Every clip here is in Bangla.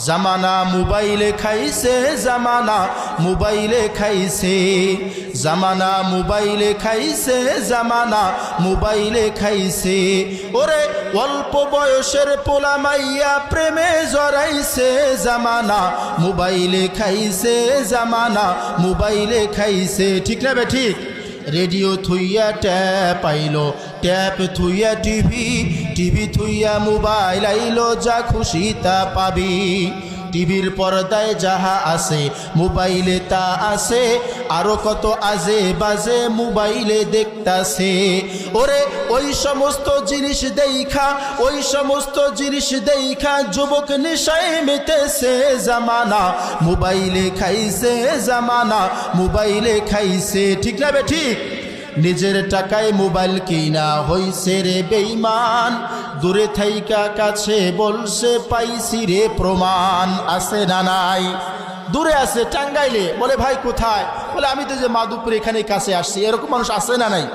জামানা মোবাইলে খাইছে, জামানা মোবাইলে খাইছে, জামানা মোবাইলে খাইছে, জামানা মোবাইলে খাইছে। ওরে অল্প বয়সের পোলা মাইয়া প্রেমে জড়াইছে, জামানা মোবাইলে খাইছে, জামানা মোবাইলে খাইছে। ঠিক না বে ঠিক? রেডিও থুইয়া ট্যাপ আইলো, ট্যাপ থুইয়া টিভি, টিভি থুইয়া মোবাইল আইলো, যা খুশি তা পাবি। টিভির পর্দায় যাহা আছে মোবাইলে তা আছে, আরো কত আজে বাজে মোবাইলে দেখতাছে। ওরে ওই সমস্ত জিনিস দেখা, ওই সমস্ত জিনিস দেখা যুবক নেশায় মেতেছে, জামানা মোবাইলে খাইছে, জামানা মোবাইলে খাইছে। ঠিক না বে ঠিক? নিজের টাকায় মোবাইল কিনা হইছে রে বেঈমান, দূরে থাইকা কাছে বলছে পাইছি রে প্রমাণ। আছে না নাই? দূরে আছে টাঙ্গাইলে, বলে ভাই কোথায়? বলে আমি তো যে মাধবপুর এখানে কাছে আসছি। এরকম মানুষ আছে না নাই?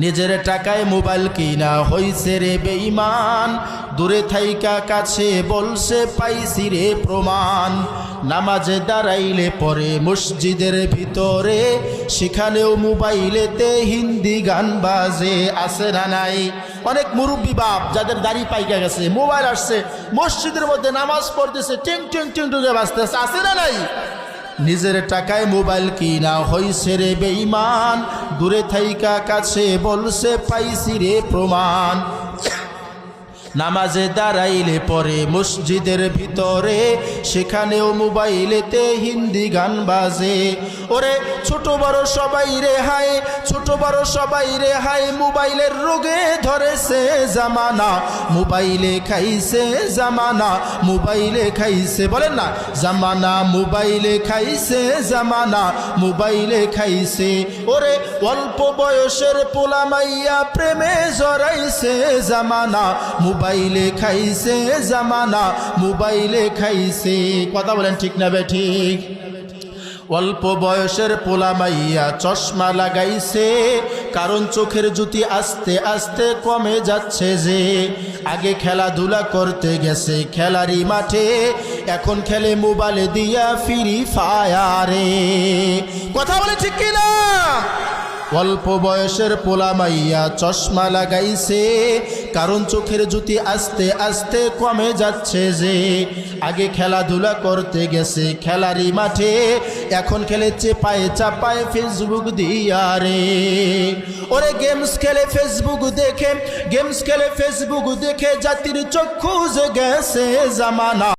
নিজের টাকায় মোবাইল কিনা হইছে রে বেঈমান, দূরে থাইকা কাছে বলছে পাইছি রে প্রমাণ। নামাজে দাঁড়াইলে পরে মসজিদের ভিতরে, সেখানেও মোবাইলেতে হিন্দি গান বাজে। আছে না নাই? অনেক মুরব্বী বাপ যাদের দাড়ি পাইকা গেছে, মোবাইল আসছে, মসজিদের মধ্যে নামাজ পড়তেছে, টিং টিং টিং টুকে বাজতেছে। আছে না নাই? নিজের টাকায় মোবাইল কিনা হইছে রে বেঈমান, দূরে থাইকা কাছে বলছে পাইছি রে প্রমাণ। নামাজে দাঁড়াইলে পরে মসজিদের ভিতরে, সেখানেও মোবাইলেতে হিন্দি গান বাজে। ওরে ছোট বড় সবাই রে হাই, ছোট বড় সবাই রে হাই, মোবাইলের রোগে ধরেছে, জামানা মোবাইলে খাইছে, জামানা মোবাইলে খাইছে। বলেন না, জামানা মোবাইলে খাইছে, জামানা মোবাইলে খাইছে। ওরে অল্প বয়সের পোলা মাইয়া প্রেমে জড়াইছে, জামানা মোবাইলে খাইছে, জামানা মোবাইলে খাইছে। কথা বলেন ঠিক না বে ঠিক? অল্প বয়সের পোলা মাইয়া চশমা লাগাইছে, কারণ চোখের জ্যোতি আস্তে আস্তে কমে যাচ্ছে যে। আগে খেলাধুলা করতে গেছে খেলারি মাঠে, এখন খেলে মোবাইলে দিয়া ফ্রি ফায়ারে। কথা বলে ঠিক কিনা? অল্প বয়সের পোলা মাইয়া চশমা লাগাইছে, কারণ চোখের জ্যোতি আস্তে আস্তে কমে যাচ্ছে যে। আগে খেলাধুলা করতে গেছে খেলারি মাঠে, এখন খেলে চেপায় চাপায় ফেসবুক দিয়া রে। ওরে গেমস খেলে ফেসবুক দেখে, গেমস খেলে ফেসবুক দেখে জাতির চক্ষু জেগেছে, জামানা